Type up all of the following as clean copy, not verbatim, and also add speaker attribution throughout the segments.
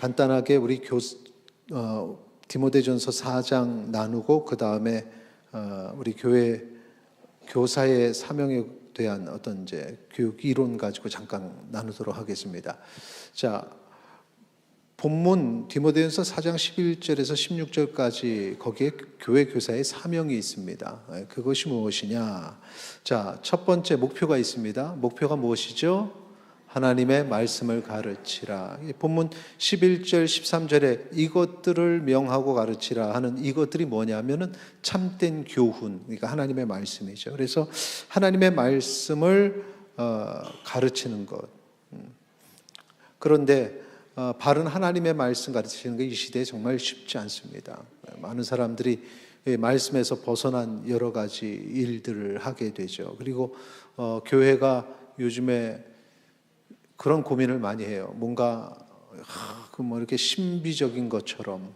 Speaker 1: 간단하게 우리 디모데전서 4장 나누고 그 다음에 우리 교회 교사의 사명에 대한 어떤 이제 교육 이론 가지고 잠깐 나누도록 하겠습니다. 자, 본문 디모데전서 4장 11절에서 16절까지 거기에 교회 교사의 사명이 있습니다. 그것이 무엇이냐? 자, 첫 번째 목표가 있습니다. 목표가 무엇이죠? 하나님의 말씀을 가르치라. 본문 11절 13절에 이것들을 명하고 가르치라 하는 이것들이 뭐냐면은 참된 교훈, 그러니까 하나님의 말씀이죠. 그래서 하나님의 말씀을 가르치는 것. 그런데 바른 하나님의 말씀 가르치는 게 이 시대에 정말 쉽지 않습니다. 많은 사람들이 말씀에서 벗어난 여러 가지 일들을 하게 되죠. 그리고 교회가 요즘에 그런 고민을 많이 해요. 뭔가 이렇게 신비적인 것처럼,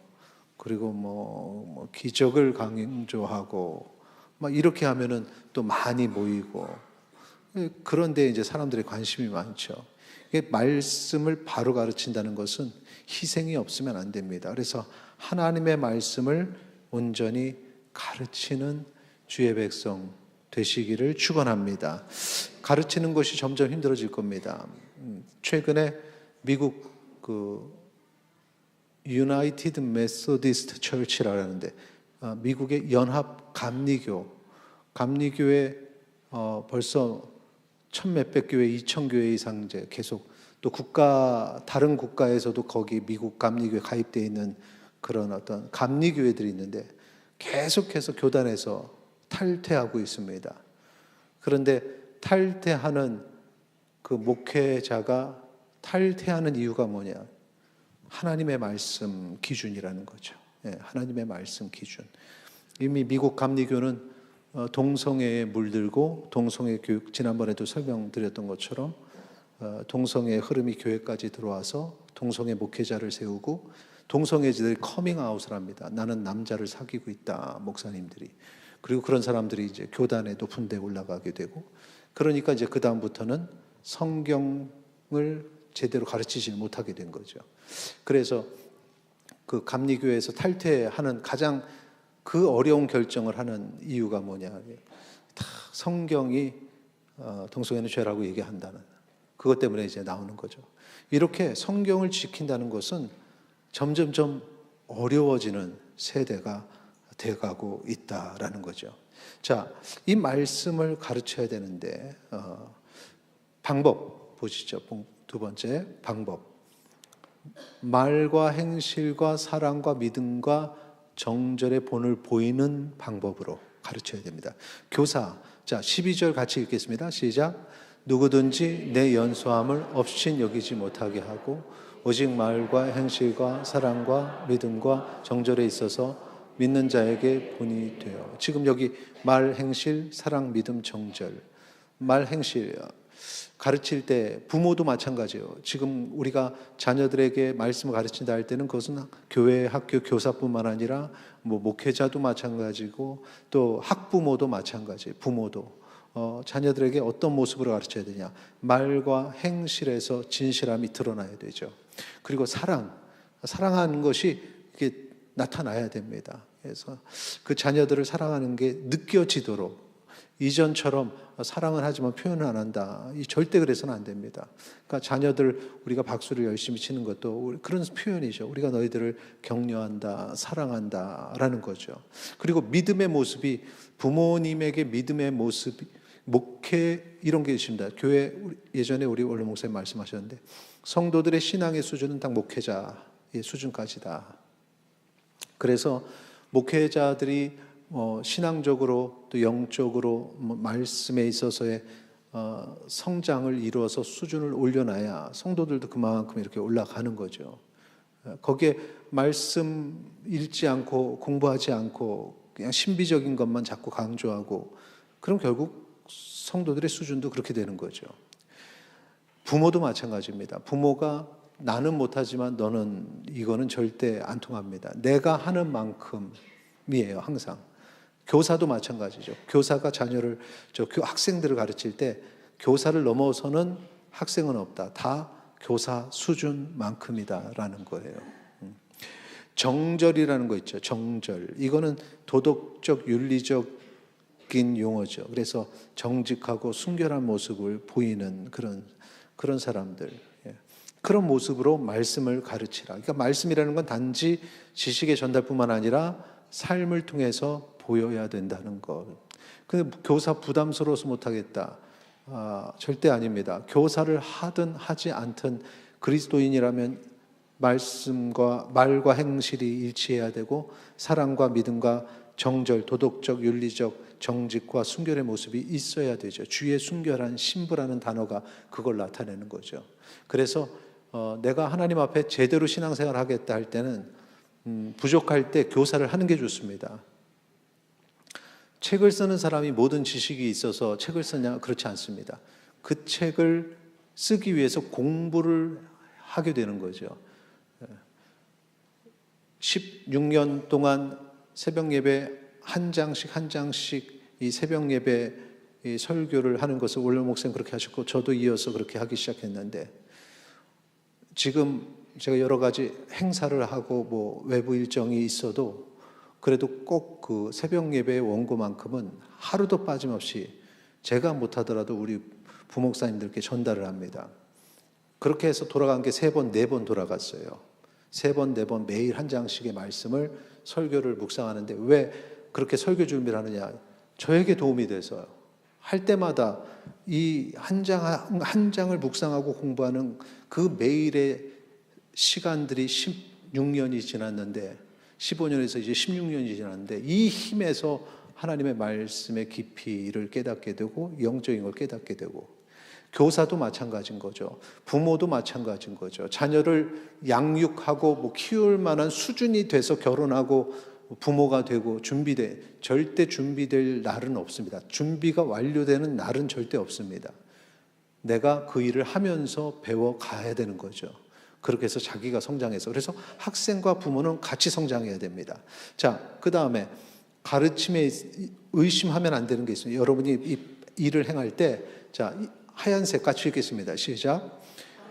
Speaker 1: 그리고 뭐 기적을 강조하고 막 이렇게 하면은 또 많이 모이고, 그런데 이제 사람들의 관심이 많죠. 말씀을 바로 가르친다는 것은 희생이 없으면 안 됩니다. 그래서 하나님의 말씀을 온전히 가르치는 주의 백성 되시기를 축원합니다. 가르치는 것이 점점 힘들어질 겁니다. 최근에 미국 유나이티드 메소디스트 처치라는데 미국의 연합 감리교회 벌써 1,000몇백 교회, 2,000교회 이상 이제 계속 또 다른 국가에서도 거기 미국 감리교회 가입되어 있는 그런 어떤 감리교회들이 있는데 계속해서 교단에서 탈퇴하고 있습니다. 그런데 탈퇴하는 그 목회자가 탈퇴하는 이유가 뭐냐? 하나님의 말씀 기준이라는 거죠. 하나님의 말씀 기준. 이미 미국 감리교는 동성애에 물들고 동성애 교육, 지난번에도 설명드렸던 것처럼 동성애 흐름이 교회까지 들어와서 동성애 목회자를 세우고 동성애자들이 커밍아웃을 합니다. 나는 남자를 사귀고 있다, 목사님들이. 그리고 그런 사람들이 이제 교단의 높은 데 올라가게 되고, 그러니까 이제 그 다음부터는 성경을 제대로 가르치지 못하게 된 거죠. 그래서 그 감리교회에서 탈퇴하는 가장 그 어려운 결정을 하는 이유가 뭐냐? 다 성경이 동성애는 죄라고 얘기한다는 그것 때문에 이제 나오는 거죠. 이렇게 성경을 지킨다는 것은 점점점 어려워지는 세대가 돼가고 있다라는 거죠. 자, 이 말씀을 가르쳐야 되는데 방법 보시죠. 두 번째 방법. 말과 행실과 사랑과 믿음과 정절의 본을 보이는 방법으로 가르쳐야 됩니다. 교사. 자, 12절 같이 읽겠습니다. 시작. 누구든지 내 연소함을 없인 여기지 못하게 하고 오직 말과 행실과 사랑과 믿음과 정절에 있어서 믿는 자에게 본이 되어. 지금 여기 말, 행실, 사랑, 믿음, 정절. 말, 행실 가르칠 때 부모도 마찬가지예요. 지금 우리가 자녀들에게 말씀을 가르친다 할 때는 그것은 교회, 학교 교사뿐만 아니라 뭐 목회자도 마찬가지고 또 학부모도 마찬가지예요. 부모도 자녀들에게 어떤 모습으로 가르쳐야 되냐? 말과 행실에서 진실함이 드러나야 되죠. 그리고 사랑하는 것이 이게 나타나야 됩니다. 그래서 그 자녀들을 사랑하는 게 느껴지도록, 이전처럼 사랑은 하지만 표현을 안 한다, 절대 그래서는 안 됩니다. 그러니까 자녀들 우리가 박수를 열심히 치는 것도 그런 표현이죠. 우리가 너희들을 격려한다, 사랑한다라는 거죠. 그리고 믿음의 모습이, 부모님에게 믿음의 모습이, 목회 이런 게 있습니다. 교회 예전에 우리 원로 목사님 말씀하셨는데 성도들의 신앙의 수준은 딱 목회자의 수준까지다. 그래서 목회자들이 신앙적으로 또 영적으로 말씀에 있어서의 성장을 이루어서 수준을 올려놔야 성도들도 그만큼 이렇게 올라가는 거죠. 거기에 말씀 읽지 않고 공부하지 않고 그냥 신비적인 것만 자꾸 강조하고, 그럼 결국 성도들의 수준도 그렇게 되는 거죠. 부모도 마찬가지입니다. 부모가 나는 못하지만 너는, 이거는 절대 안 통합니다. 내가 하는 만큼이에요, 항상. 교사도 마찬가지죠. 교사가 학생들을 가르칠 때 교사를 넘어서는 학생은 없다. 다 교사 수준만큼이다라는 거예요. 정절이라는 거 있죠. 정절. 이거는 도덕적, 윤리적인 용어죠. 그래서 정직하고 순결한 모습을 보이는 그런 사람들. 그런 모습으로 말씀을 가르치라. 그러니까 말씀이라는 건 단지 지식의 전달뿐만 아니라 삶을 통해서 보여야 된다는 것. 근데 교사 부담스러워서 못하겠다. 절대 아닙니다. 교사를 하든 하지 않든 그리스도인이라면 말씀과 말과 행실이 일치해야 되고 사랑과 믿음과 정절, 도덕적, 윤리적 정직과 순결의 모습이 있어야 되죠. 주의 순결한 신부라는 단어가 그걸 나타내는 거죠. 그래서 내가 하나님 앞에 제대로 신앙생활을 하겠다 할 때는 부족할 때 교사를 하는 게 좋습니다. 책을 쓰는 사람이 모든 지식이 있어서 책을 쓰냐? 그렇지 않습니다. 그 책을 쓰기 위해서 공부를 하게 되는 거죠. 16년 동안 새벽 예배 한 장씩 이 새벽 예배 이 설교를 하는 것을 원래 목사님 그렇게 하셨고 저도 이어서 그렇게 하기 시작했는데 지금 제가 여러 가지 행사를 하고 뭐 외부 일정이 있어도 그래도 꼭 그 새벽 예배의 원고만큼은 하루도 빠짐없이 제가 못하더라도 우리 부목사님들께 전달을 합니다. 그렇게 해서 돌아간 게 3번, 4번 돌아갔어요. 3번, 4번 매일 한 장씩의 말씀을 설교를 묵상하는데 왜 그렇게 설교 준비를 하느냐? 저에게 도움이 돼서요. 할 때마다 이 한 장을 묵상하고 공부하는 그 매일의 시간들이 16년이 지났는데 15년에서 이제 16년이 지났는데 이 힘에서 하나님의 말씀의 깊이를 깨닫게 되고 영적인 걸 깨닫게 되고 교사도 마찬가지인 거죠. 부모도 마찬가지인 거죠. 자녀를 양육하고 뭐 키울 만한 수준이 돼서 결혼하고 부모가 되고 절대 준비될 날은 없습니다. 준비가 완료되는 날은 절대 없습니다. 내가 그 일을 하면서 배워 가야 되는 거죠. 그렇게 해서 자기가 성장해서 그래서 학생과 부모는 같이 성장해야 됩니다. 자, 그 다음에 가르침에 의심하면 안 되는 게 있습니다. 여러분이 이 일을 행할 때 자, 하얀색 같이 읽겠습니다. 시작.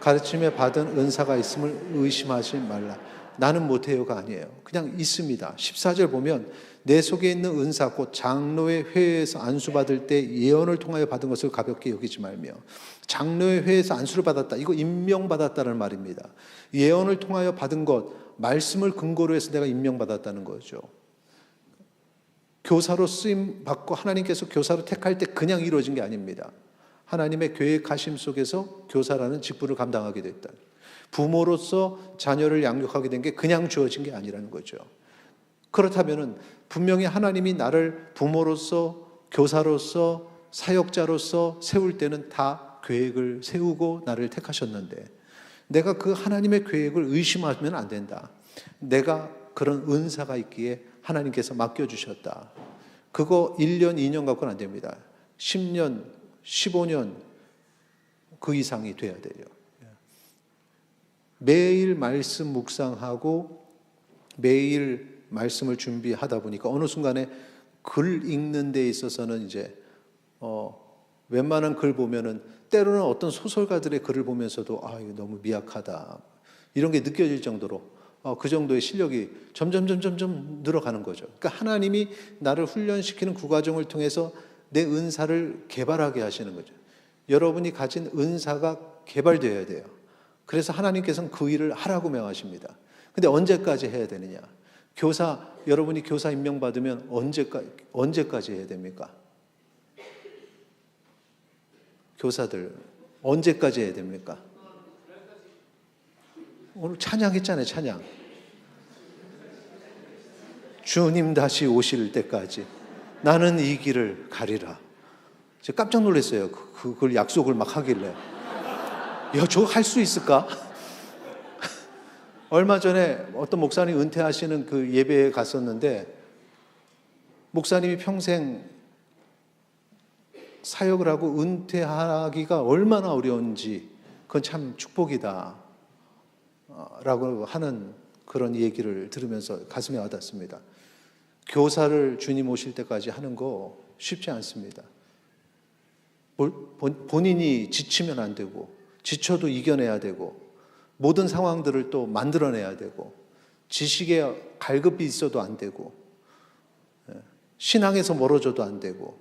Speaker 1: 가르침에 받은 은사가 있음을 의심하지 말라. 나는 못해요가 아니에요. 그냥 있습니다. 14절 보면 내 속에 있는 은사 곧 장로의 회에서 안수받을 때 예언을 통하여 받은 것을 가볍게 여기지 말며 장로의 회에서 안수를 받았다. 이거 임명받았다는 말입니다. 예언을 통하여 받은 것, 말씀을 근거로 해서 내가 임명받았다는 거죠. 교사로 쓰임 받고 하나님께서 교사로 택할 때 그냥 이루어진 게 아닙니다. 하나님의 계획하심 속에서 교사라는 직분을 감당하게 됐다. 부모로서 자녀를 양육하게 된 게 그냥 주어진 게 아니라는 거죠. 그렇다면 분명히 하나님이 나를 부모로서 교사로서 사역자로서 세울 때는 다 계획을 세우고 나를 택하셨는데 내가 그 하나님의 계획을 의심하면 안 된다. 내가 그런 은사가 있기에 하나님께서 맡겨주셨다. 그거 1년, 2년 갖고는 안 됩니다. 10년, 15년 그 이상이 돼야 돼요. 매일 말씀 묵상하고 매일 말씀을 준비하다 보니까 어느 순간에 글 읽는 데 있어서는 이제 웬만한 글 보면은 때로는 어떤 소설가들의 글을 보면서도 이거 너무 미약하다 이런 게 느껴질 정도로 그 정도의 실력이 점점 늘어가는 거죠. 그러니까 하나님이 나를 훈련시키는 그 과정을 통해서 내 은사를 개발하게 하시는 거죠. 여러분이 가진 은사가 개발되어야 돼요. 그래서 하나님께서는 그 일을 하라고 명하십니다. 근데 언제까지 해야 되느냐? 여러분이 교사 임명받으면 언제까지 해야 됩니까? 교사들, 언제까지 해야 됩니까? 오늘 찬양했잖아요, 찬양. 주님 다시 오실 때까지 나는 이 길을 가리라. 제가 깜짝 놀랐어요. 그걸 약속을 막 하길래. 저거 할 수 있을까? 얼마 전에 어떤 목사님 은퇴하시는 그 예배에 갔었는데 목사님이 평생 사역을 하고 은퇴하기가 얼마나 어려운지 그건 참 축복이다 라고 하는 그런 얘기를 들으면서 가슴에 와닿습니다. 교사를 주님 오실 때까지 하는 거 쉽지 않습니다. 본인이 지치면 안 되고 지쳐도 이겨내야 되고 모든 상황들을 또 만들어내야 되고 지식에 갈급이 있어도 안 되고 신앙에서 멀어져도 안 되고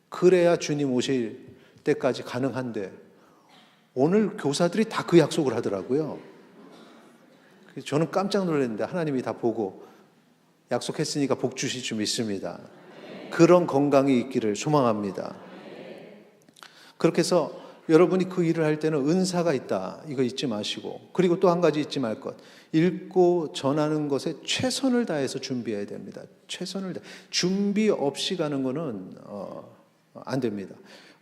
Speaker 1: 그래야 주님 오실 때까지 가능한데 오늘 교사들이 다 그 약속을 하더라고요. 저는 깜짝 놀랐는데 하나님이 다 보고 약속했으니까 복 주실 줄 믿습니다. 그런 건강이 있기를 소망합니다. 그렇게 해서 여러분이 그 일을 할 때는 은사가 있다. 이거 잊지 마시고 그리고 또 한 가지 잊지 말 것. 읽고 전하는 것에 최선을 다해서 준비해야 됩니다. 최선을 다. 준비 없이 가는 거는 안 됩니다.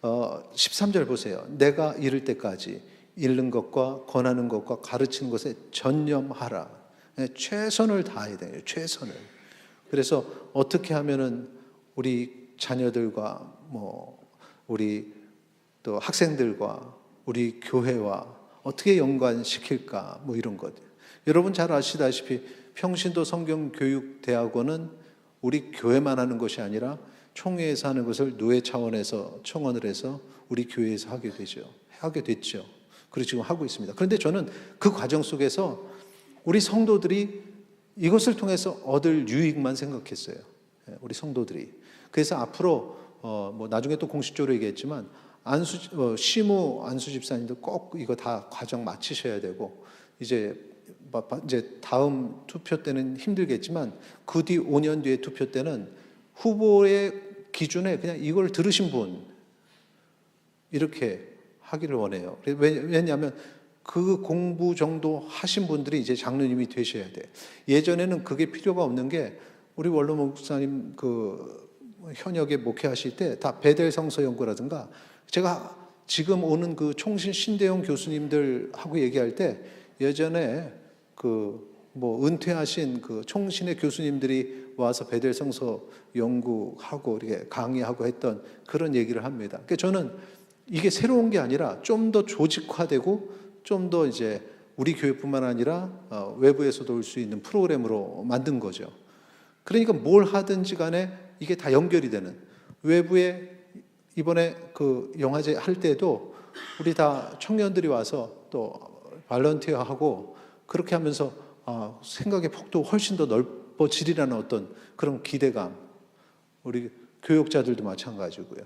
Speaker 1: 13절 보세요. 내가 이를 때까지 읽는 것과 권하는 것과 가르치는 것에 전념하라. 최선을 다해야 돼요. 최선을. 그래서 어떻게 하면은 우리 자녀들과 우리 또 학생들과 우리 교회와 어떻게 연관시킬까 이런 것. 여러분 잘 아시다시피 평신도 성경교육대학원은 우리 교회만 하는 것이 아니라 총회에서 하는 것을 노회 차원에서 청원을 해서 우리 교회에서 하게 됐죠. 그리고 지금 하고 있습니다. 그런데 저는 그 과정 속에서 우리 성도들이 이것을 통해서 얻을 유익만 생각했어요. 우리 성도들이. 그래서 앞으로 나중에 또 공식적으로 얘기했지만 시무 안수 집사님도 꼭 이거 다 과정 마치셔야 되고 이제 다음 투표 때는 힘들겠지만 그 뒤 5년 뒤에 투표 때는 후보의 기준에 그냥 이걸 들으신 분 이렇게 하기를 원해요. 왜냐하면 그 공부 정도 하신 분들이 이제 장로님이 되셔야 돼. 예전에는 그게 필요가 없는 게 우리 원로 목사님 그 현역에 목회하실 때 다 베델 성서 연구라든가 제가 지금 오는 그 총신 신대용 교수님들하고 얘기할 때 예전에 은퇴하신 그 총신의 교수님들이 와서 베델 성서 연구하고 이렇게 강의하고 했던 그런 얘기를 합니다. 그러니까 저는 이게 새로운 게 아니라 좀 더 조직화되고 좀 더 이제 우리 교회뿐만 아니라 외부에서도 올 수 있는 프로그램으로 만든 거죠. 그러니까 뭘 하든지 간에 이게 다 연결이 되는 외부에 이번에 그 영화제 할 때도 우리 다 청년들이 와서 또 발런티어 하고 그렇게 하면서 생각의 폭도 훨씬 더 넓어지리라는 어떤 그런 기대감. 우리 교육자들도 마찬가지고요.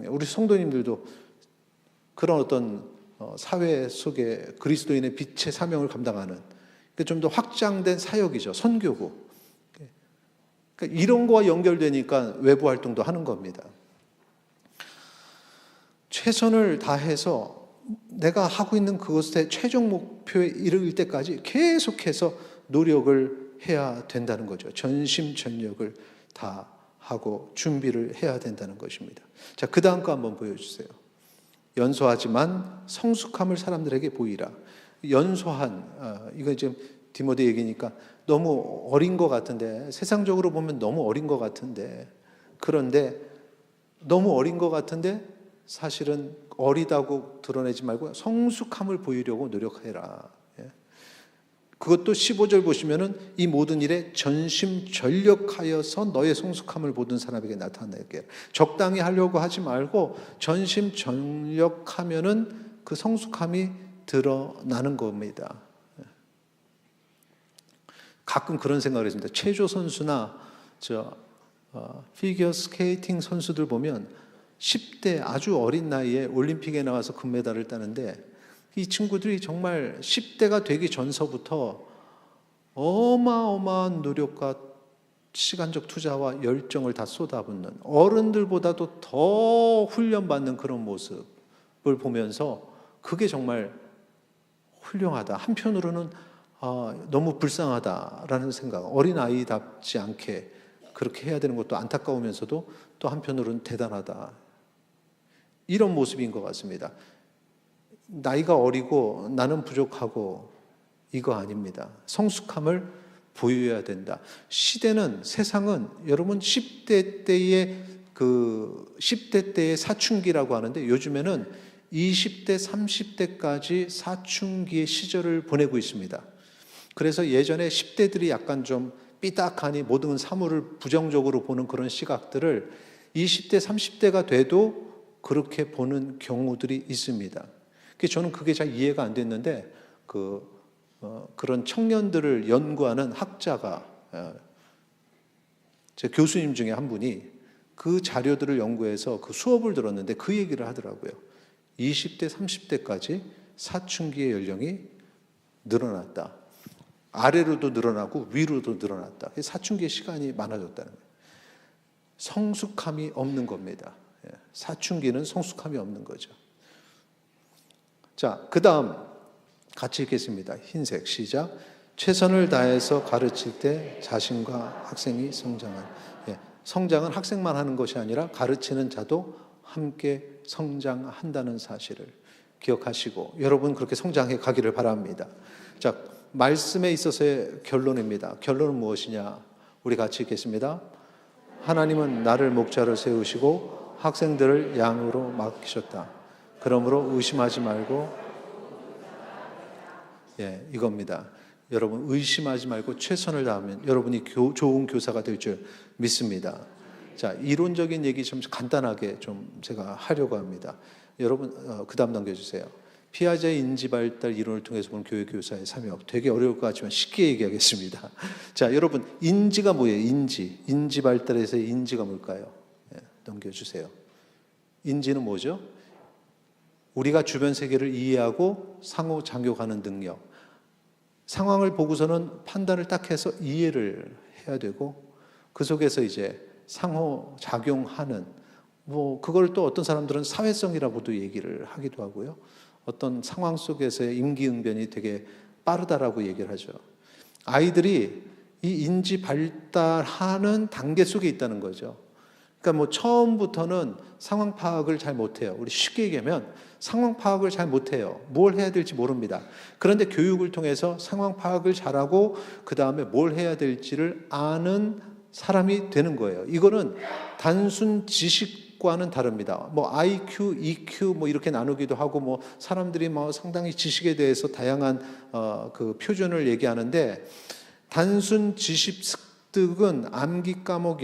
Speaker 1: 우리 성도님들도 그런 어떤 사회 속에 그리스도인의 빛의 사명을 감당하는 좀 더 확장된 사역이죠. 선교고. 그러니까 이런 거와 연결되니까 외부 활동도 하는 겁니다. 최선을 다해서 내가 하고 있는 그것의 최종 목표에 이를 때까지 계속해서 노력을 해야 된다는 거죠. 전심전력을 다 하고 준비를 해야 된다는 것입니다. 자, 그 다음 거 한번 보여주세요. 연소하지만 성숙함을 사람들에게 보이라. 연소한, 이거 지금 디모데 얘기니까 너무 어린 것 같은데, 세상적으로 보면 너무 어린 것 같은데, 그런데 너무 어린 것 같은데 사실은 어리다고 드러내지 말고 성숙함을 보이려고 노력해라. 그것도 15절 보시면은 이 모든 일에 전심전력하여서 너의 성숙함을 모든 사람에게 나타내게. 적당히 하려고 하지 말고 전심전력하면은 그 성숙함이 드러나는 겁니다. 가끔 그런 생각을 했습니다. 체조 선수나 피겨 스케이팅 선수들 보면 10대 아주 어린 나이에 올림픽에 나와서 금메달을 따는데 이 친구들이 정말 10대가 되기 전서부터 어마어마한 노력과 시간적 투자와 열정을 다 쏟아붓는 어른들보다도 더 훈련받는 그런 모습을 보면서 그게 정말 훌륭하다. 한편으로는 너무 불쌍하다라는 생각, 어린아이답지 않게 그렇게 해야 되는 것도 안타까우면서도 또 한편으로는 대단하다. 이런 모습인 것 같습니다. 나이가 어리고 나는 부족하고 이거 아닙니다. 성숙함을 보여야 된다. 세상은 여러분 10대 때의 사춘기라고 하는데 요즘에는 20대, 30대까지 사춘기의 시절을 보내고 있습니다. 그래서 예전에 10대들이 약간 좀 삐딱하니 모든 사물을 부정적으로 보는 그런 시각들을 20대, 30대가 돼도 그렇게 보는 경우들이 있습니다. 저는 그게 잘 이해가 안 됐는데 그런 청년들을 연구하는 학자가 제 교수님 중에 한 분이 그 자료들을 연구해서 그 수업을 들었는데 그 얘기를 하더라고요. 20대, 30대까지 사춘기의 연령이 늘어났다. 아래로도 늘어나고 위로도 늘어났다. 사춘기의 시간이 많아졌다는 거예요. 성숙함이 없는 겁니다. 사춘기는 성숙함이 없는 거죠. 자, 그 다음 같이 읽겠습니다. 흰색 시작. 최선을 다해서 가르칠 때 자신과 학생이 성장한. 성장은 학생만 하는 것이 아니라 가르치는 자도 함께 성장한다는 사실을 기억하시고 여러분 그렇게 성장해 가기를 바랍니다. 자, 말씀에 있어서의 결론입니다. 결론은 무엇이냐? 우리 같이 읽겠습니다. 하나님은 나를 목자로 세우시고 학생들을 양으로 맡기셨다. 그러므로 의심하지 말고 이겁니다. 여러분 의심하지 말고 최선을 다하면 여러분이 좋은 교사가 될 줄 믿습니다. 자, 이론적인 얘기 좀 간단하게 좀 제가 하려고 합니다. 여러분 그 다음 넘겨주세요. 피아제의 인지발달 이론을 통해서 보는 교회교사의 사명. 되게 어려울 것 같지만 쉽게 얘기하겠습니다. 자, 여러분 인지가 뭐예요? 인지발달에서의 인지가 뭘까요? 넘겨주세요. 인지는 뭐죠? 우리가 주변 세계를 이해하고 상호작용하는 능력. 상황을 보고서는 판단을 딱 해서 이해를 해야 되고 그 속에서 이제 상호작용하는 그걸 또 어떤 사람들은 사회성이라고도 얘기를 하기도 하고요. 어떤 상황 속에서의 임기응변이 되게 빠르다라고 얘기를 하죠. 아이들이 이 인지 발달하는 단계 속에 있다는 거죠. 그러니까 처음부터는 상황 파악을 잘 못해요. 우리 쉽게 얘기하면 상황 파악을 잘 못해요. 뭘 해야 될지 모릅니다. 그런데 교육을 통해서 상황 파악을 잘하고 그 다음에 뭘 해야 될지를 아는 사람이 되는 거예요. 이거는 단순 지식과는 다릅니다. IQ, EQ 이렇게 나누기도 하고 사람들이 상당히 지식에 대해서 다양한 그 표준을 얘기하는데 단순 지식 습득은 암기 과목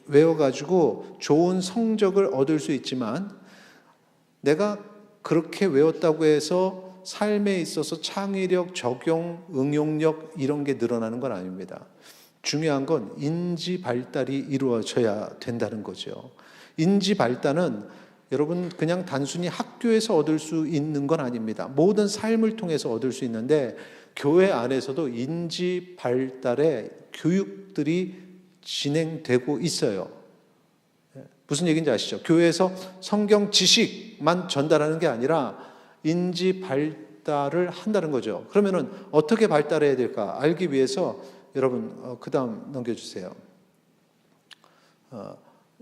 Speaker 1: 외워가지고 좋은 성적을 얻을 수 있지만 내가 그렇게 외웠다고 해서 삶에 있어서 창의력, 적용, 응용력 이런 게 늘어나는 건 아닙니다. 중요한 건 인지 발달이 이루어져야 된다는 거죠. 인지 발달은 여러분 그냥 단순히 학교에서 얻을 수 있는 건 아닙니다. 모든 삶을 통해서 얻을 수 있는데 교회 안에서도 인지 발달의 교육들이 진행되고 있어요. 무슨 얘기인지 아시죠? 교회에서 성경 지식만 전달하는 게 아니라 인지 발달을 한다는 거죠. 그러면은 어떻게 발달해야 될까 알기 위해서 여러분 그 다음 넘겨주세요.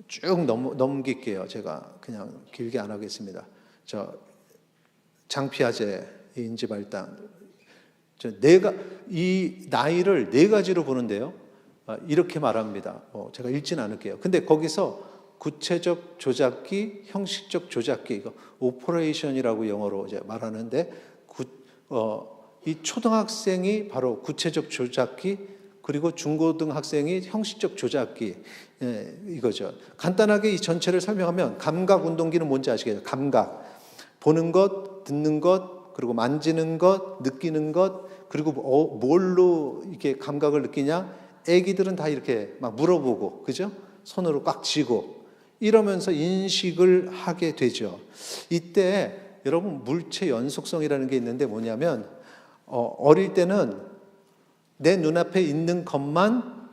Speaker 1: 쭉 넘길게요. 제가 그냥 길게 안 하겠습니다. 장피아제 인지 발달. 이 나이를 네 가지로 보는데요. 이렇게 말합니다. 제가 읽지는 않을게요. 근데 거기서 구체적 조작기, 형식적 조작기, 이거 오퍼레이션이라고 영어로 이제 말하는데 이 초등학생이 바로 구체적 조작기, 그리고 중고등학생이 형식적 조작기, 이거죠. 간단하게 이 전체를 설명하면 감각 운동기는 뭔지 아시겠죠? 감각, 보는 것, 듣는 것, 그리고 만지는 것, 느끼는 것, 그리고 뭘로 이렇게 감각을 느끼냐? 애기들은 다 이렇게 막 물어보고, 그죠? 손으로 꽉 쥐고 이러면서 인식을 하게 되죠. 이때 여러분 물체 연속성이라는 게 있는데 뭐냐면 어릴 때는 내 눈앞에 있는 것만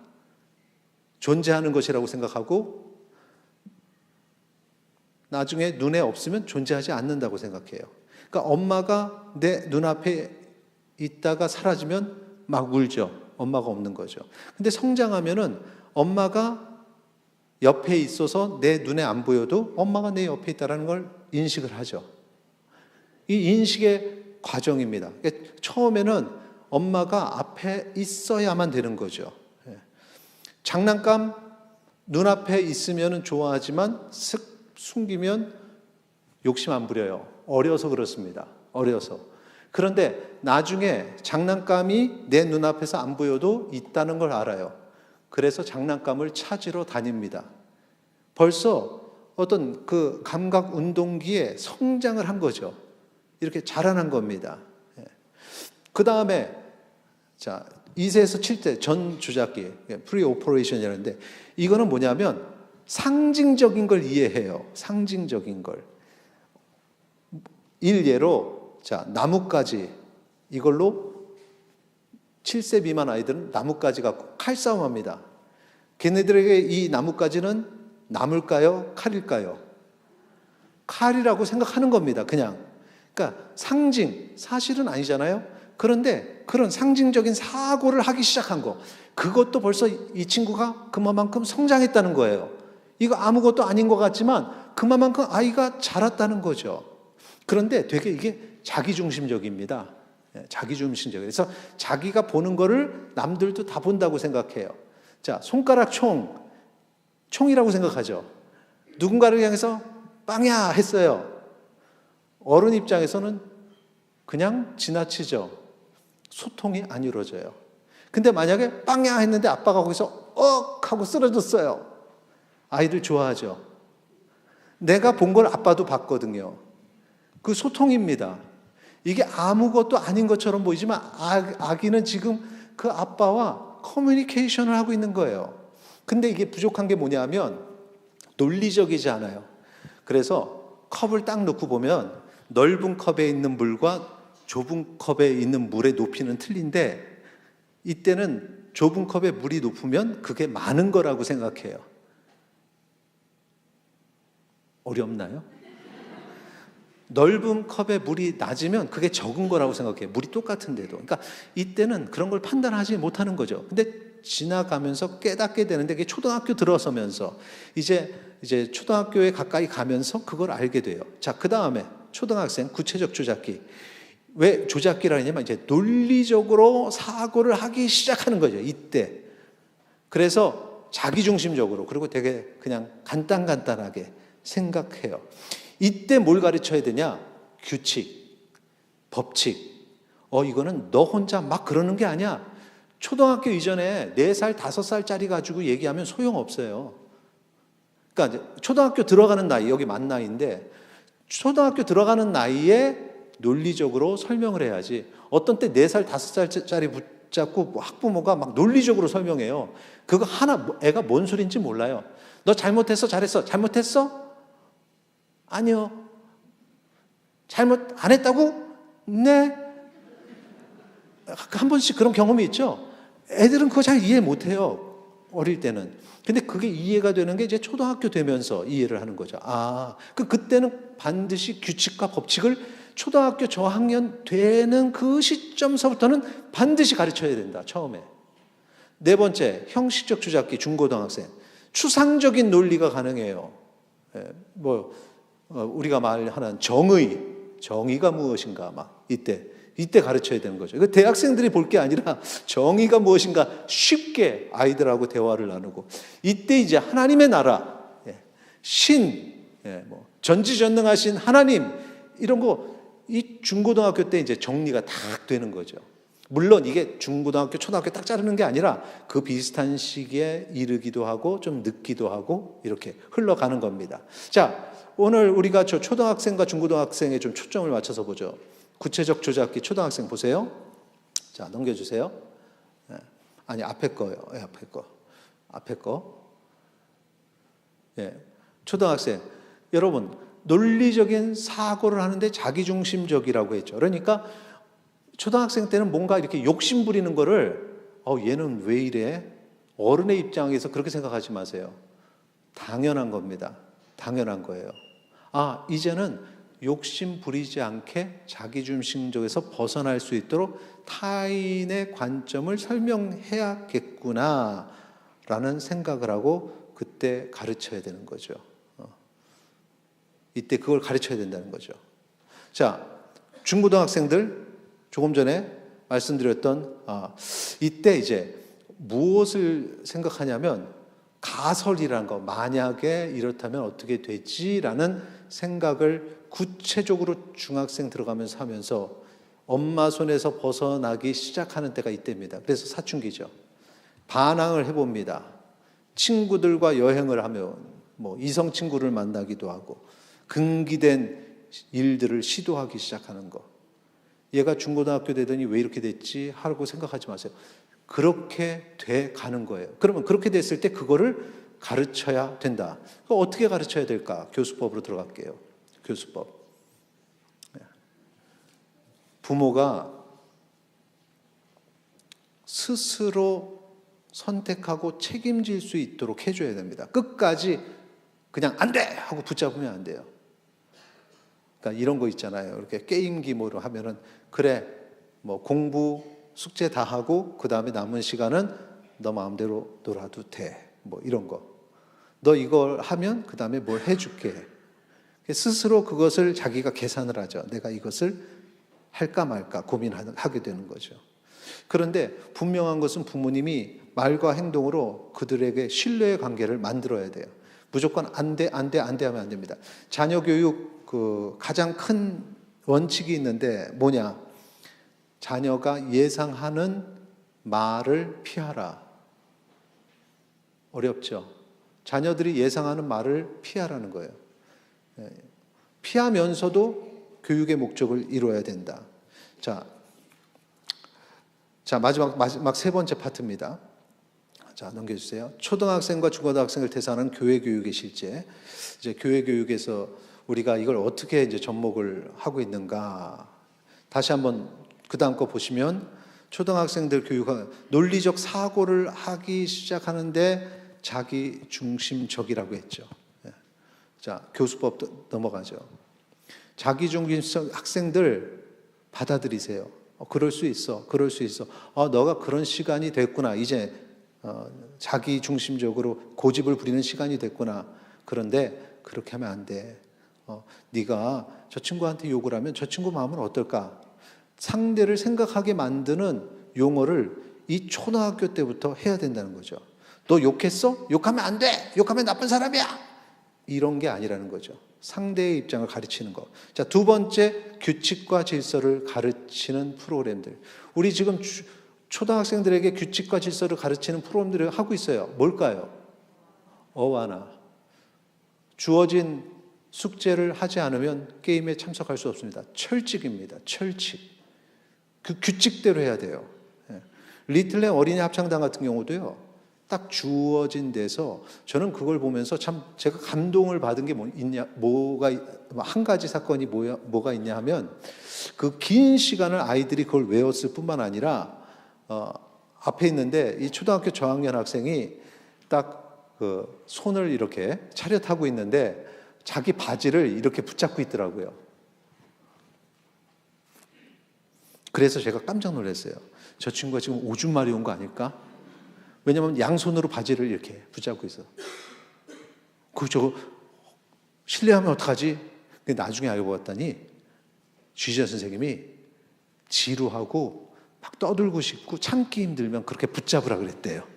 Speaker 1: 존재하는 것이라고 생각하고 나중에 눈에 없으면 존재하지 않는다고 생각해요. 그러니까 엄마가 내 눈앞에 있다가 사라지면 막 울죠. 엄마가 없는 거죠. 근데 성장하면은 엄마가 옆에 있어서 내 눈에 안 보여도 엄마가 내 옆에 있다는 걸 인식을 하죠. 이 인식의 과정입니다. 그러니까 처음에는 엄마가 앞에 있어야만 되는 거죠. 장난감 눈앞에 있으면 좋아하지만 슥 숨기면 욕심 안 부려요. 어려서 그렇습니다. 어려서. 그런데 나중에 장난감이 내 눈앞에서 안 보여도 있다는 걸 알아요. 그래서 장난감을 찾으러 다닙니다. 벌써 어떤 그 감각 운동기에 성장을 한 거죠. 이렇게 자라난 겁니다. 그 다음에 자 2세에서 7세 전 주작기 프리 오퍼레이션이라는데 이거는 뭐냐면 상징적인 걸 이해해요. 상징적인 걸. 일예로 자 나뭇가지 이걸로 7세 미만 아이들은 나뭇가지 갖고 칼싸움합니다. 걔네들에게 이 나뭇가지는 나물까요? 칼일까요? 칼이라고 생각하는 겁니다. 그냥. 그러니까 상징, 사실은 아니잖아요. 그런데 그런 상징적인 사고를 하기 시작한 거. 그것도 벌써 이 친구가 그만큼 성장했다는 거예요. 이거 아무것도 아닌 것 같지만 그만큼 아이가 자랐다는 거죠. 그런데 되게 이게 자기중심적입니다. 자기중심적. 그래서 자기가 보는 거를 남들도 다 본다고 생각해요. 자, 손가락 총이라고 생각하죠. 누군가를 향해서 빵야 했어요. 어른 입장에서는 그냥 지나치죠. 소통이 안 이루어져요. 근데 만약에 빵야 했는데 아빠가 거기서 억 하고 쓰러졌어요. 아이들 좋아하죠. 내가 본 걸 아빠도 봤거든요. 그 소통입니다. 이게 아무것도 아닌 것처럼 보이지만 아기는 지금 그 아빠와 커뮤니케이션을 하고 있는 거예요. 근데 이게 부족한 게 뭐냐면 논리적이지 않아요. 그래서 컵을 딱 놓고 보면 넓은 컵에 있는 물과 좁은 컵에 있는 물의 높이는 틀린데 이때는 좁은 컵에 물이 높으면 그게 많은 거라고 생각해요. 어렵나요? 넓은 컵에 물이 낮으면 그게 적은 거라고 생각해요. 물이 똑같은데도. 그러니까 이때는 그런 걸 판단하지 못하는 거죠. 근데 지나가면서 깨닫게 되는데 그게 초등학교 들어서면서 이제 초등학교에 가까이 가면서 그걸 알게 돼요. 자, 그 다음에 초등학생 구체적 조작기. 왜 조작기라 하냐면 이제 논리적으로 사고를 하기 시작하는 거죠. 이때. 그래서 자기중심적으로 그리고 되게 그냥 간단하게 생각해요. 이때 뭘 가르쳐야 되냐? 규칙, 법칙. 이거는 너 혼자 막 그러는 게 아니야. 초등학교 이전에 4살, 5살짜리 가지고 얘기하면 소용없어요. 그러니까 초등학교 들어가는 나이, 여기 만 나이인데 초등학교 들어가는 나이에 논리적으로 설명을 해야지. 어떤 때 4살, 5살짜리 붙잡고 학부모가 막 논리적으로 설명해요. 그거 하나 애가 뭔 소리인지 몰라요. 너 잘못했어? 잘했어? 잘못했어? 아니요. 잘못 안 했다고? 네. 한 번씩 그런 경험이 있죠. 애들은 그거 잘 이해 못해요. 어릴 때는. 근데 그게 이해가 되는 게 이제 초등학교 되면서 이해를 하는 거죠. 그때는 반드시 규칙과 법칙을 초등학교 저학년 되는 그 시점서부터는 반드시 가르쳐야 된다. 처음에. 4번째, 형식적 조작기 중고등학생. 추상적인 논리가 가능해요. 우리가 말하는 정의가 무엇인가 막 이때 가르쳐야 되는 거죠. 그 대학생들이 볼 게 아니라 정의가 무엇인가 쉽게 아이들하고 대화를 나누고 이때 이제 하나님의 나라, 전지전능하신 하나님 이런 거 이 중고등학교 때 이제 정리가 딱 되는 거죠. 물론 이게 중고등학교, 초등학교 딱 자르는 게 아니라 그 비슷한 시기에 이르기도 하고 좀 늦기도 하고 이렇게 흘러가는 겁니다. 자, 오늘 우리가 저 초등학생과 중고등학생에 좀 초점을 맞춰서 보죠. 구체적 조작기 초등학생 보세요. 자, 넘겨주세요. 아니, 앞에 거요. 앞에 거. 초등학생. 여러분, 논리적인 사고를 하는데 자기중심적이라고 했죠. 그러니까 초등학생 때는 뭔가 이렇게 욕심 부리는 거를 얘는 왜 이래? 어른의 입장에서 그렇게 생각하지 마세요. 당연한 겁니다. 당연한 거예요. 이제는 욕심 부리지 않게 자기중심적에서 벗어날 수 있도록 타인의 관점을 설명해야겠구나 라는 생각을 하고 그때 가르쳐야 되는 거죠. 이때 그걸 가르쳐야 된다는 거죠. 자, 중고등학생들 조금 전에 말씀드렸던 이때 이제 무엇을 생각하냐면 가설이라는 거, 만약에 이렇다면 어떻게 되지라는 생각을 구체적으로 중학생 들어가면서 하면서 엄마 손에서 벗어나기 시작하는 때가 이때입니다. 그래서 사춘기죠. 반항을 해봅니다. 친구들과 여행을 하면 이성 친구를 만나기도 하고 근기된 일들을 시도하기 시작하는 거. 얘가 중고등학교 되더니 왜 이렇게 됐지? 하고 생각하지 마세요. 그렇게 돼 가는 거예요. 그러면 그렇게 됐을 때 그거를 가르쳐야 된다. 어떻게 가르쳐야 될까? 교수법으로 들어갈게요. 교수법. 부모가 스스로 선택하고 책임질 수 있도록 해줘야 됩니다. 끝까지 그냥 안 돼! 하고 붙잡으면 안 돼요. 그러니까 이런 거 있잖아요. 이렇게 게임기 뭐로 하면은, 그래, 뭐 공부, 숙제 다 하고, 그 다음에 남은 시간은 너 마음대로 놀아도 돼. 뭐 이런 거. 너 이걸 하면 그 다음에 뭘 해줄게. 스스로 그것을 자기가 계산을 하죠. 내가 이것을 할까 말까 고민하게 되는 거죠. 그런데 분명한 것은 부모님이 말과 행동으로 그들에게 신뢰의 관계를 만들어야 돼요. 무조건 안 돼, 안 돼, 안 돼 하면 안 됩니다. 자녀 교육 가장 큰 원칙이 있는데 뭐냐? 자녀가 예상하는 말을 피하라. 어렵죠? 자녀들이 예상하는 말을 피하라는 거예요. 피하면서도 교육의 목적을 이루어야 된다. 자, 마지막 세 번째 파트입니다. 자, 넘겨주세요. 초등학생과 중고등학생을 대상하는 교회 교육의 실제. 이제 교회 교육에서 우리가 이걸 어떻게 이제 접목을 하고 있는가. 다시 한번 그 다음 거 보시면 초등학생들 교육은 논리적 사고를 하기 시작하는데 자기 중심적이라고 했죠. 자, 교수법 넘어가죠. 자기 중심적 학생들 받아들이세요. 그럴 수 있어. 그럴 수 있어. 너가 그런 시간이 됐구나. 이제 자기 중심적으로 고집을 부리는 시간이 됐구나. 그런데 그렇게 하면 안 돼. 네가 저 친구한테 욕을 하면 저 친구 마음은 어떨까? 상대를 생각하게 만드는 용어를 이 초등학교 때부터 해야 된다는 거죠. 너 욕했어? 욕하면 안 돼. 욕하면 나쁜 사람이야. 이런 게 아니라는 거죠. 상대의 입장을 가르치는 것. 자, 두 번째, 규칙과 질서를 가르치는 프로그램들. 우리 지금 초등학생들에게 규칙과 질서를 가르치는 프로그램들을 하고 있어요. 뭘까요? 어와나. 주어진 숙제를 하지 않으면 게임에 참석할 수 없습니다. 철칙입니다. 철칙. 그 규칙대로 해야 돼요. 리틀랜 어린이 합창단 같은 경우도요. 딱 주어진 데서 저는 그걸 보면서 참 제가 감동을 받은 게 한 가지 사건이 뭐가 있냐 하면 그 긴 시간을 아이들이 그걸 외웠을 뿐만 아니라 앞에 있는데 이 초등학교 저학년 학생이 딱 그 손을 이렇게 차렷하고 있는데 자기 바지를 이렇게 붙잡고 있더라고요. 그래서 제가 깜짝 놀랐어요. 저 친구가 지금 오줌 마리 온 거 아닐까? 왜냐하면 양손으로 바지를 이렇게 붙잡고 있어. 저거 실례하면 어떡하지? 근데 나중에 알고 봤더니 주지아 선생님이 지루하고 막 떠들고 싶고 참기 힘들면 그렇게 붙잡으라 그랬대요.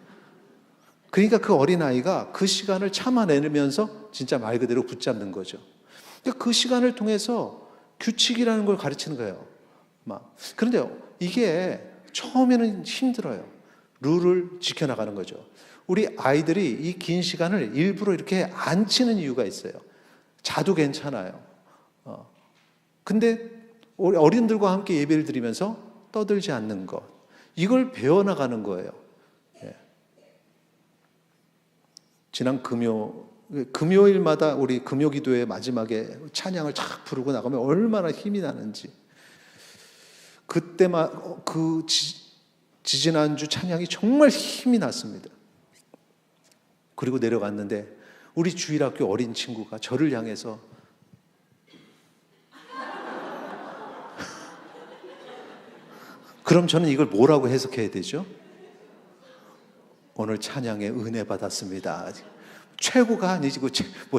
Speaker 1: 그러니까 그 어린아이가 그 시간을 참아내면서 진짜 말 그대로 붙잡는 거죠. 그러니까 그 시간을 통해서 규칙이라는 걸 가르치는 거예요. 그런데 이게 처음에는 힘들어요. 룰을 지켜나가는 거죠. 우리 아이들이 이 긴 시간을 일부러 이렇게 안 치는 이유가 있어요. 자도 괜찮아요. 근데 어린들과 함께 예배를 드리면서 떠들지 않는 것. 이걸 배워나가는 거예요. 지난 금요일마다 우리 금요기도회 마지막에 찬양을 쫙 부르고 나가면 얼마나 힘이 나는지. 그때만 지지난주 찬양이 정말 힘이 났습니다. 그리고 내려갔는데 우리 주일학교 어린 친구가 저를 향해서 그럼 저는 이걸 뭐라고 해석해야 되죠? 오늘 찬양에 은혜 받았습니다. 최고가 아니고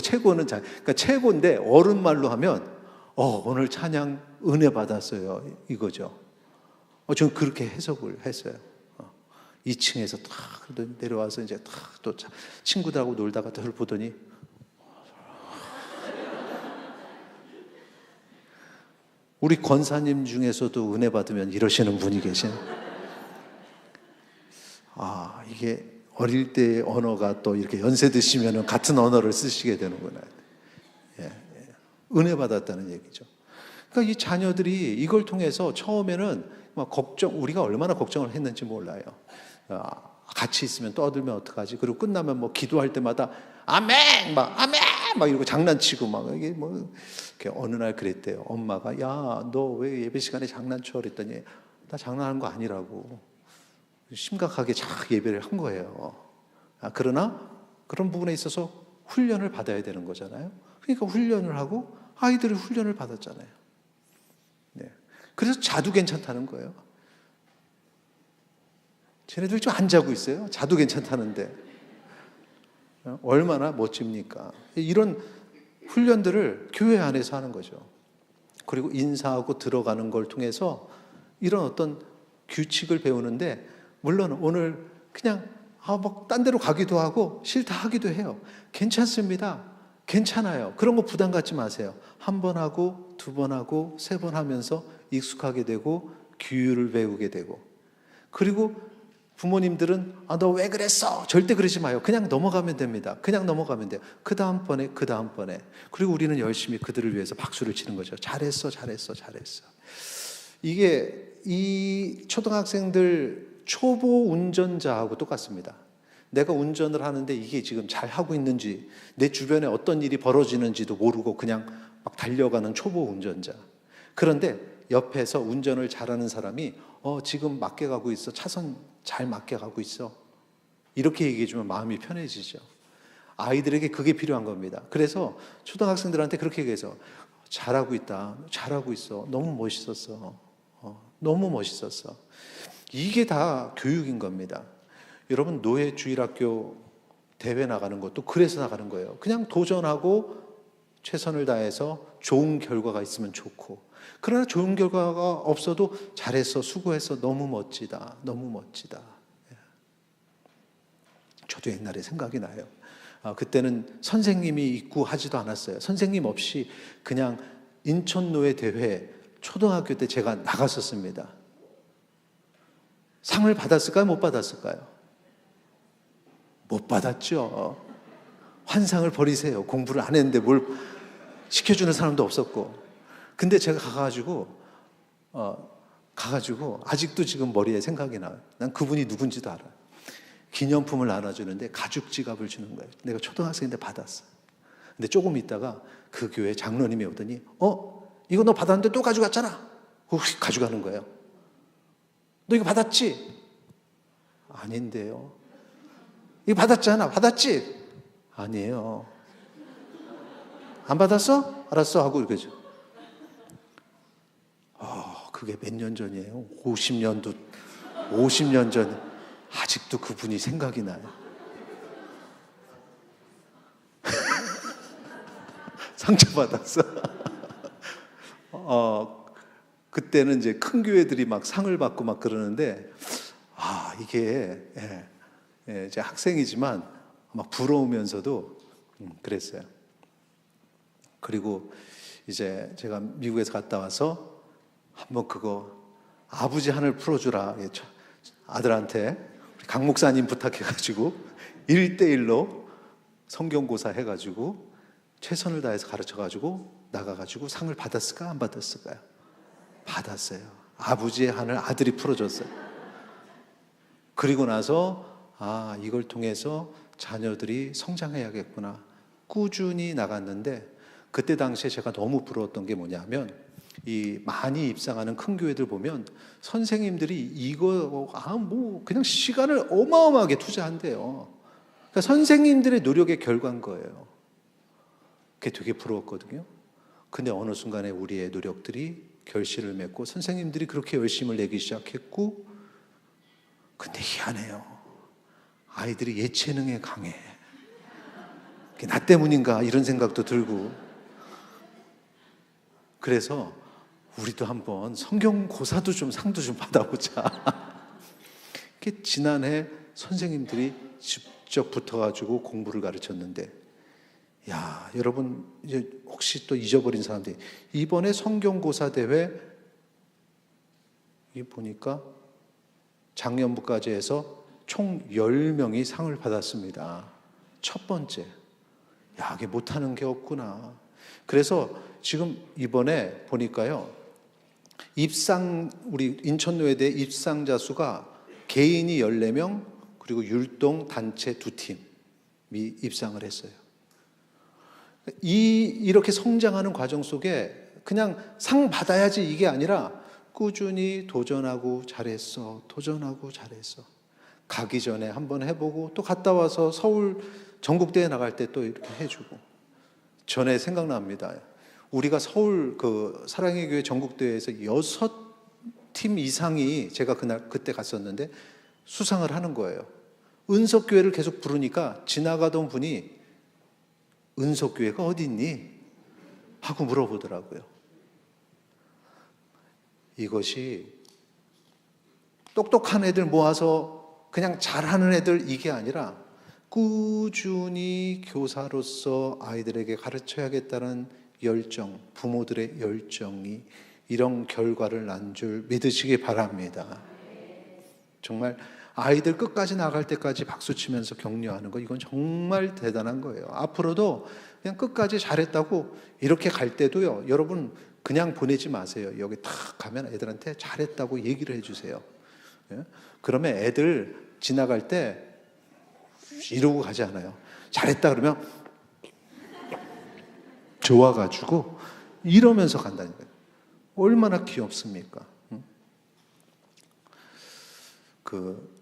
Speaker 1: 최고는 그러니까 최고인데 어른말로 하면 오늘 찬양 은혜 받았어요 이거죠. 저는 그렇게 해석을 했어요. 2층에서 탁 내려와서 이제 탁 또 친구들하고 놀다가 저를 보더니 우리 권사님 중에서도 은혜 받으면 이러시는 분이 계신. 이게 어릴 때의 언어가 또 이렇게 연세 드시면 같은 언어를 쓰시게 되는구나. 은혜 받았다는 얘기죠. 그러니까 이 자녀들이 이걸 통해서 처음에는 막 우리가 얼마나 걱정을 했는지 몰라요. 같이 있으면 떠들면 어떡하지? 그리고 끝나면 뭐 기도할 때마다 아멘! 아멘! 이러고 장난치고 이게 어느 날 그랬대요. 엄마가, 야, 너 왜 예배 시간에 장난쳐? 그랬더니, 나 장난하는 거 아니라고. 심각하게 예배를 한 거예요. 그러나 그런 부분에 있어서 훈련을 받아야 되는 거잖아요. 그러니까 훈련을 하고 아이들이 훈련을 받았잖아요. 네. 그래서 자도 괜찮다는 거예요. 쟤네들 좀 안 자고 있어요. 자도 괜찮다는데. 얼마나 멋집니까? 이런 훈련들을 교회 안에서 하는 거죠. 그리고 인사하고 들어가는 걸 통해서 이런 어떤 규칙을 배우는데, 물론 오늘 그냥 딴 데로 가기도 하고 싫다 하기도 해요. 괜찮습니다. 괜찮아요. 그런 거 부담 갖지 마세요. 한 번 하고 두 번 하고 세 번 하면서 익숙하게 되고 규율을 배우게 되고, 그리고 부모님들은 너 왜 그랬어? 절대 그러지 마요. 그냥 넘어가면 됩니다. 그냥 넘어가면 돼요. 그 다음번에. 그리고 우리는 열심히 그들을 위해서 박수를 치는 거죠. 잘했어. 이게 이 초등학생들 초보 운전자하고 똑같습니다. 내가 운전을 하는데 이게 지금 잘 하고 있는지, 내 주변에 어떤 일이 벌어지는지도 모르고 그냥 막 달려가는 초보 운전자. 그런데 옆에서 운전을 잘하는 사람이 지금 맞게 가고 있어. 차선 잘 맞게 가고 있어. 이렇게 얘기해 주면 마음이 편해지죠. 아이들에게 그게 필요한 겁니다. 그래서 초등학생들한테 그렇게 얘기해서, 잘하고 있다. 잘하고 있어. 너무 멋있었어. 너무 멋있었어. 이게 다 교육인 겁니다. 여러분, 노예 주일학교 대회 나가는 것도 그래서 나가는 거예요. 그냥 도전하고 최선을 다해서 좋은 결과가 있으면 좋고, 그러나 좋은 결과가 없어도 잘했어, 수고했어, 너무 멋지다. 저도 옛날에 생각이 나요. 그때는 선생님이 있고 하지도 않았어요. 선생님 없이 그냥 인천노예 대회 초등학교 때 제가 나갔었습니다. 상을 받았을까요? 못 받았을까요? 못 받았죠. 환상을 버리세요. 공부를 안 했는데 뭘 시켜주는 사람도 없었고. 근데 제가 가가지고 아직도 지금 머리에 생각이 나요. 난 그분이 누군지도 알아요. 기념품을 나눠주는데 가죽 지갑을 주는 거예요. 내가 초등학생인데 받았어. 근데 조금 있다가 그 교회 장로님이 오더니, 이거 너 받았는데 또 가져갔잖아. 혹시 가져가는 거예요. 너 이거 받았지? 아닌데요. 이거 받았잖아. 받았지? 아니에요. 안 받았어? 알았어 하고 그러죠. 그게 몇 년 전이에요? 50년 전. 아직도 그분이 생각이 나요. 상처받았어. 그때는 이제 큰 교회들이 막 상을 받고 막 그러는데, 이게 이제 학생이지만 막 부러우면서도 그랬어요. 그리고 이제 제가 미국에서 갔다 와서 한번 그거 아버지 하늘 풀어주라 아들한테 강 목사님 부탁해가지고 1대1로 성경고사 해가지고 최선을 다해서 가르쳐가지고 나가가지고 상을 받았을까 안 받았을까요? 받았어요. 아버지의 하늘 아들이 풀어줬어요. 그리고 나서 이걸 통해서 자녀들이 성장해야겠구나. 꾸준히 나갔는데, 그때 당시에 제가 너무 부러웠던 게 뭐냐면, 이 많이 입상하는 큰 교회들 보면 선생님들이 이거 그냥 시간을 어마어마하게 투자한대요. 그러니까 선생님들의 노력의 결과인 거예요. 그게 되게 부러웠거든요. 근데 어느 순간에 우리의 노력들이 결실을 맺고 선생님들이 그렇게 열심을 내기 시작했고, 근데 희한해요. 아이들이 예체능에 강해. 그게 나 때문인가 이런 생각도 들고. 그래서 우리도 한번 성경고사도 상도 좀 받아보자. 지난해 선생님들이 직접 붙어가지고 공부를 가르쳤는데, 여러분 이제 혹시 또 잊어버린 사람들이 이번에 성경고사 대회 이 보니까 작년부까지 해서 총 10명이 상을 받았습니다. 첫 번째, 이게 못하는 게 없구나. 그래서 지금 이번에 보니까요, 우리 인천노예대 입상자 수가 개인이 14명, 그리고 율동 단체 2팀이 입상을 했어요. 이렇게 성장하는 과정 속에 그냥 상 받아야지 이게 아니라 꾸준히 도전하고 잘했어, 도전하고 잘했어. 가기 전에 한번 해보고 또 갔다 와서 서울 전국대회 나갈 때 또 이렇게 해주고. 전에 생각납니다. 우리가 서울 그 사랑의 교회 전국대회에서 6팀 이상이 제가 그때 갔었는데 수상을 하는 거예요. 은석교회를 계속 부르니까 지나가던 분이 은석교회가 어디 있니? 하고 물어보더라고요. 이것이 똑똑한 애들 모아서 그냥 잘하는 애들 이게 아니라 꾸준히 교사로서 아이들에게 가르쳐야겠다는 열정, 부모들의 열정이 이런 결과를 난 줄 믿으시기 바랍니다. 정말 아이들 끝까지 나갈 때까지 박수치면서 격려하는 거, 이건 정말 대단한 거예요. 앞으로도 그냥 끝까지 잘했다고 이렇게 갈 때도요, 여러분 그냥 보내지 마세요. 여기 탁 가면 애들한테 잘했다고 얘기를 해주세요. 그러면 애들 지나갈 때 이러고 가지 않아요. 잘했다 그러면 좋아가지고 이러면서 간다니까요. 얼마나 귀엽습니까? 그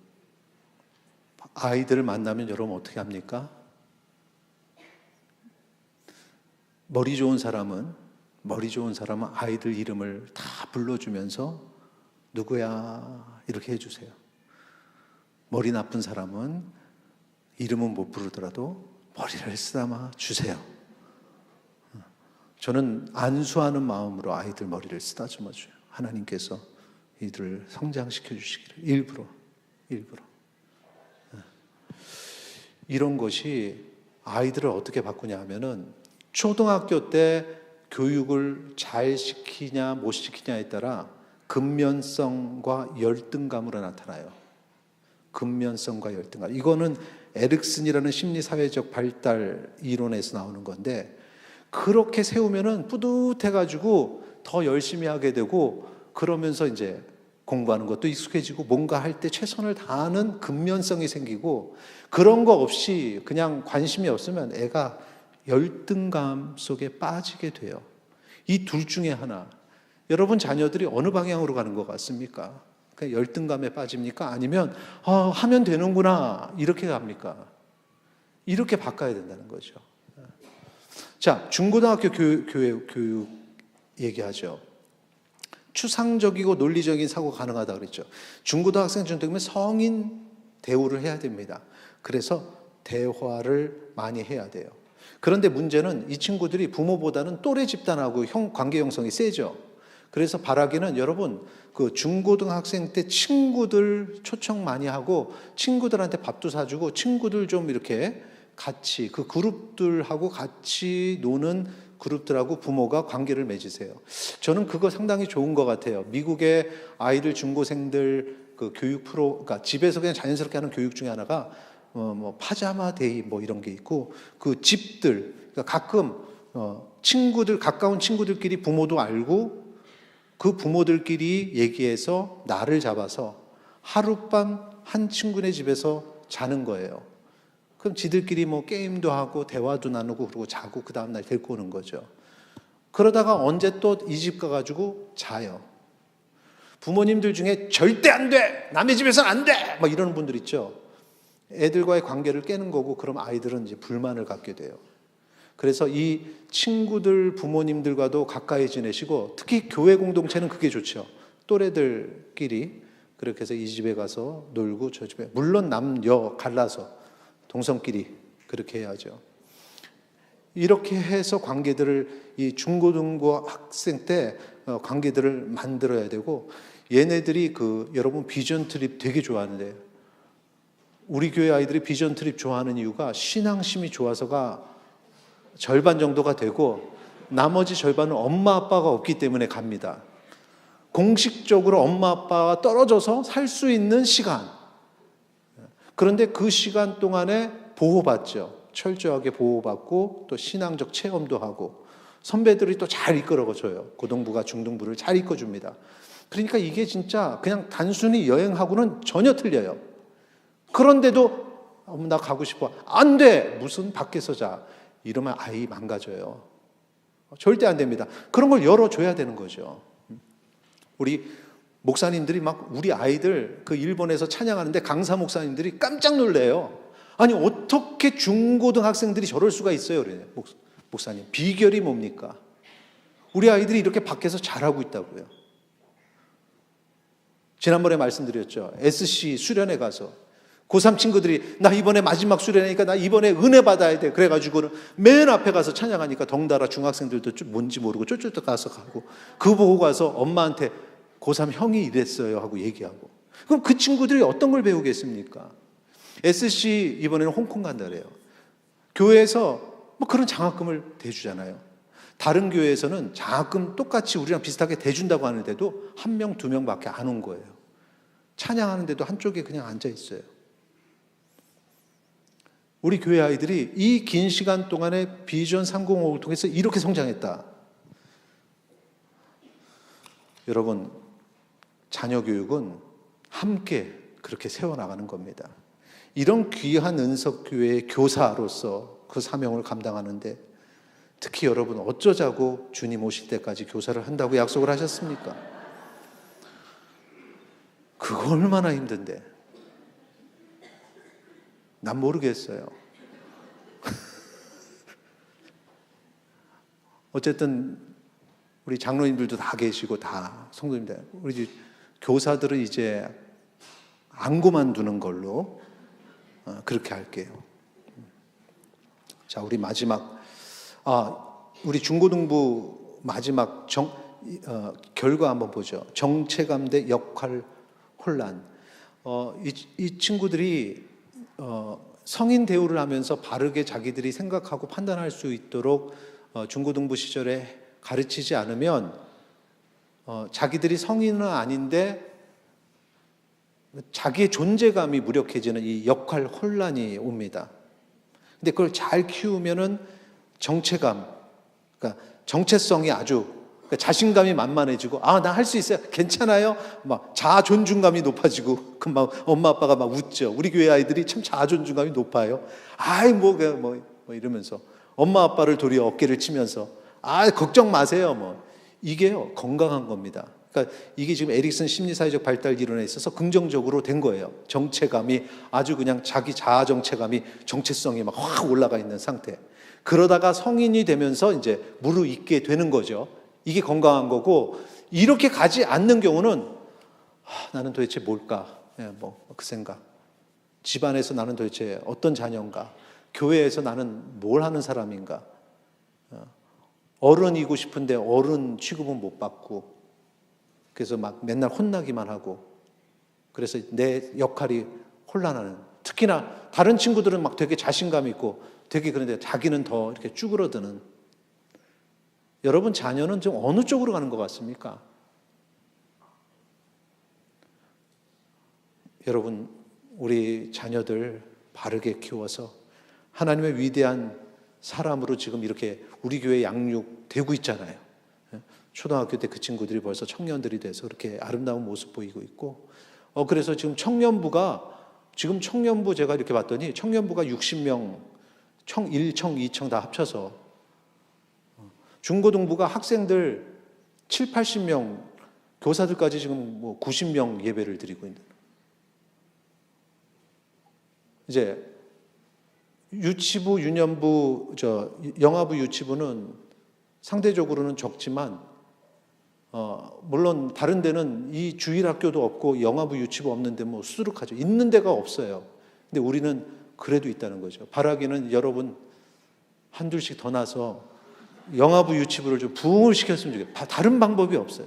Speaker 1: 아이들을 만나면 여러분 어떻게 합니까? 머리 좋은 사람은 아이들 이름을 다 불러주면서 누구야 이렇게 해주세요. 머리 나쁜 사람은 이름은 못 부르더라도 머리를 쓰다마 주세요. 저는 안수하는 마음으로 아이들 머리를 쓰다듬어 줘요. 하나님께서 이들을 성장시켜 주시기를 일부러 이런 것이 아이들을 어떻게 바꾸냐 하면은 초등학교 때 교육을 잘 시키냐 못 시키냐에 따라 근면성과 열등감으로 나타나요. 근면성과 열등감. 이거는 에릭슨이라는 심리사회적 발달 이론에서 나오는 건데, 그렇게 세우면은 뿌듯해가지고 더 열심히 하게 되고, 그러면서 이제 공부하는 것도 익숙해지고 뭔가 할 때 최선을 다하는 근면성이 생기고, 그런 거 없이 그냥 관심이 없으면 애가 열등감 속에 빠지게 돼요. 이 둘 중에 하나. 여러분 자녀들이 어느 방향으로 가는 것 같습니까? 그냥 열등감에 빠집니까? 아니면 하면 되는구나 이렇게 갑니까? 이렇게 바꿔야 된다는 거죠. 자, 중고등학교 교육 얘기하죠. 추상적이고 논리적인 사고가 가능하다 그랬죠. 중고등학생쯤 되면 성인 대우를 해야 됩니다. 그래서 대화를 많이 해야 돼요. 그런데 문제는 이 친구들이 부모보다는 또래 집단하고 관계 형성이 세죠. 그래서 바라기는 여러분 그 중고등학생 때 친구들 초청 많이 하고 친구들한테 밥도 사주고 친구들 좀 이렇게 같이 그 그룹들하고 같이 노는 그룹들하고 부모가 관계를 맺으세요. 저는 그거 상당히 좋은 것 같아요. 미국의 아이들 중고생들 그 교육 그러니까 집에서 그냥 자연스럽게 하는 교육 중에 하나가 뭐 파자마 데이 뭐 이런 게 있고, 그 집들 그러니까 가끔 친구들 가까운 친구들끼리 부모도 알고 그 부모들끼리 얘기해서 날을 잡아서 하룻밤 한 친구네 집에서 자는 거예요. 그럼 지들끼리 뭐 게임도 하고 대화도 나누고 그러고 자고 그 다음날 데리고 오는 거죠. 그러다가 언제 또 이 집 가가지고 자요. 부모님들 중에 절대 안 돼! 남의 집에서는 안 돼! 막 이러는 분들 있죠. 애들과의 관계를 깨는 거고, 그럼 아이들은 이제 불만을 갖게 돼요. 그래서 이 친구들 부모님들과도 가까이 지내시고, 특히 교회 공동체는 그게 좋죠. 또래들끼리 그렇게 해서 이 집에 가서 놀고 저 집에, 물론 남녀 갈라서 동성끼리 그렇게 해야죠. 이렇게 해서 관계들을 이 중고등부 학생 때 관계들을 만들어야 되고, 얘네들이 여러분 비전 트립 되게 좋아하는데, 우리 교회 아이들이 비전 트립 좋아하는 이유가 신앙심이 좋아서가 절반 정도가 되고, 나머지 절반은 엄마 아빠가 없기 때문에 갑니다. 공식적으로 엄마 아빠와 떨어져서 살 수 있는 시간. 그런데 그 시간 동안에 보호받죠. 철저하게 보호받고 또 신앙적 체험도 하고, 선배들이 또 잘 이끌어줘요. 고등부가 중등부를 잘 이끌어줍니다. 그러니까 이게 진짜 그냥 단순히 여행하고는 전혀 틀려요. 그런데도 나 가고 싶어. 안 돼! 무슨 밖에서 자. 이러면 아이 망가져요. 절대 안 됩니다. 그런 걸 열어줘야 되는 거죠. 우리 목사님들이 막 우리 아이들 그 일본에서 찬양하는데 강사 목사님들이 깜짝 놀래요. 아니 어떻게 중고등학생들이 저럴 수가 있어요? 그래요. 목사님 비결이 뭡니까? 우리 아이들이 이렇게 밖에서 잘하고 있다고요. 지난번에 말씀드렸죠. SC 수련회 가서 고3 친구들이 나 이번에 마지막 수련회니까 나 이번에 은혜 받아야 돼. 그래가지고는 맨 앞에 가서 찬양하니까 덩달아 중학생들도 뭔지 모르고 쫄쫄 가서 가고 그거 보고 가서 엄마한테 고3 형이 이랬어요 하고 얘기하고. 그럼 그 친구들이 어떤 걸 배우겠습니까? SC 이번에는 홍콩 간다 그래요. 교회에서 뭐 그런 장학금을 대주잖아요. 다른 교회에서는 장학금 똑같이 우리랑 비슷하게 대준다고 하는데도 1명, 2명밖에 안 온 거예요. 찬양하는데도 한쪽에 그냥 앉아 있어요. 우리 교회 아이들이 이 긴 시간 동안에 비전 305를 통해서 이렇게 성장했다. 여러분, 자녀 교육은 함께 그렇게 세워나가는 겁니다. 이런 귀한 은석교회의 교사로서 그 사명을 감당하는데 특히 여러분 어쩌자고 주님 오실 때까지 교사를 한다고 약속을 하셨습니까? 그거 얼마나 힘든데. 난 모르겠어요. 어쨌든 우리 장로님들도 다 계시고 다 성도님들, 우리 교사들은 이제 안 그만두는 걸로 그렇게 할게요. 자, 우리 마지막 우리 중고등부 마지막 결과 한번 보죠. 정체감 대 역할 혼란. 이 친구들이 성인 대우를 하면서 바르게 자기들이 생각하고 판단할 수 있도록 중고등부 시절에 가르치지 않으면 자기들이 성인은 아닌데 자기의 존재감이 무력해지는 이 역할 혼란이 옵니다. 근데 그걸 잘 키우면은 정체감, 그러니까 정체성이 아주 그러니까 자신감이 만만해지고 나 할 수 있어요. 괜찮아요. 막 자아 존중감이 높아지고 그 막 엄마 아빠가 막 웃죠. 우리 교회 아이들이 참 자아 존중감이 높아요. 뭐 이러면서 엄마 아빠를 도리어 어깨를 치면서 걱정 마세요. 뭐 이게요 건강한 겁니다. 그러니까 이게 지금 에릭슨 심리사회적 발달 이론에 있어서 긍정적으로 된 거예요. 정체감이 아주 그냥 자기 자아 정체감이 정체성이 막 확 올라가 있는 상태. 그러다가 성인이 되면서 이제 무르익게 되는 거죠. 이게 건강한 거고 이렇게 가지 않는 경우는 나는 도대체 뭘까? 그 생각. 집안에서 나는 도대체 어떤 자녀인가? 교회에서 나는 뭘 하는 사람인가? 어른이고 싶은데 어른 취급은 못 받고 그래서 막 맨날 혼나기만 하고 그래서 내 역할이 혼란하는 특히나 다른 친구들은 막 되게 자신감 있고 되게 그런데 자기는 더 이렇게 쭈그러드는 여러분 자녀는 좀 어느 쪽으로 가는 것 같습니까? 여러분 우리 자녀들 바르게 키워서 하나님의 위대한 사람으로 지금 이렇게 우리 교회 양육되고 있잖아요. 초등학교 때 그 친구들이 벌써 청년들이 돼서 그렇게 아름다운 모습 보이고 있고 그래서 지금 청년부 제가 이렇게 봤더니 청년부가 60명 1청, 2청 다 합쳐서 중고등부가 학생들 7, 80명 교사들까지 지금 뭐 90명 예배를 드리고 있는 이제 유치부, 유년부, 영아부, 유치부는 상대적으로는 적지만 물론 다른 데는 이 주일학교도 없고 영아부, 유치부 없는데 뭐 수두룩하죠. 있는 데가 없어요. 근데 우리는 그래도 있다는 거죠. 바라기는 여러분 한둘씩 더 나서 영아부, 유치부를 좀 부흥을 시켰으면 좋겠어요. 다른 방법이 없어요.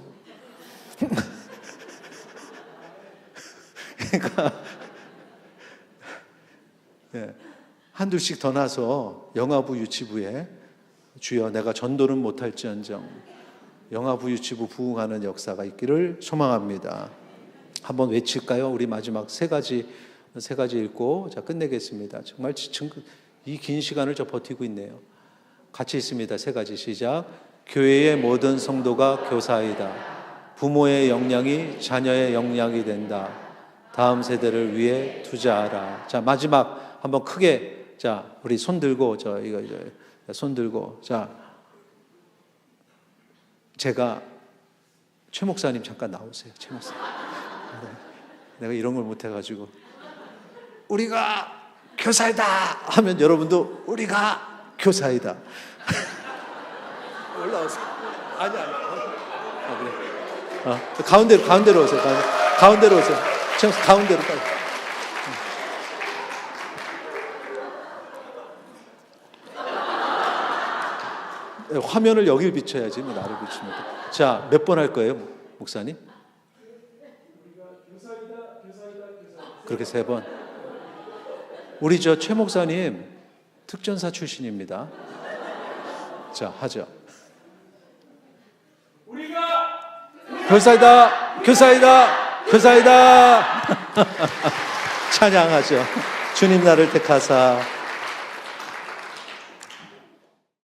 Speaker 1: 그러니까 한둘씩 더 나서 영아부, 유치부에 주여 내가 전도는 못할지언정 영아부, 유치부 부흥하는 역사가 있기를 소망합니다. 한번 외칠까요? 우리 마지막 세 가지 읽고 자 끝내겠습니다. 정말 지친 이 긴 시간을 저 버티고 있네요. 같이 있습니다. 세 가지 시작. 교회의 모든 성도가 교사이다. 부모의 역량이 자녀의 역량이 된다. 다음 세대를 위해 투자하라. 자, 마지막 한번 크게, 자, 우리 손 들고, 손 들고, 자, 제가 최 목사님 잠깐 나오세요. 최 목사님. 네. 내가 이런 걸 못해가지고 우리가 교사이다 하면 여러분도 우리가 교사이다. 올라오세요. 아니. 그래. 가운데로 오세요. 가운데로 오세요. 최 목사 가운데로 빨리. 화면을 여길 비춰야지 뭐 나를 비추면. 자, 몇 번 할 거예요, 목사님? 그렇게 3번. 우리 최 목사님 특전사 출신입니다. 자, 하죠. 우리가 교사이다, 교사이다, 교사이다. 찬양하죠. 주님 나를 택하사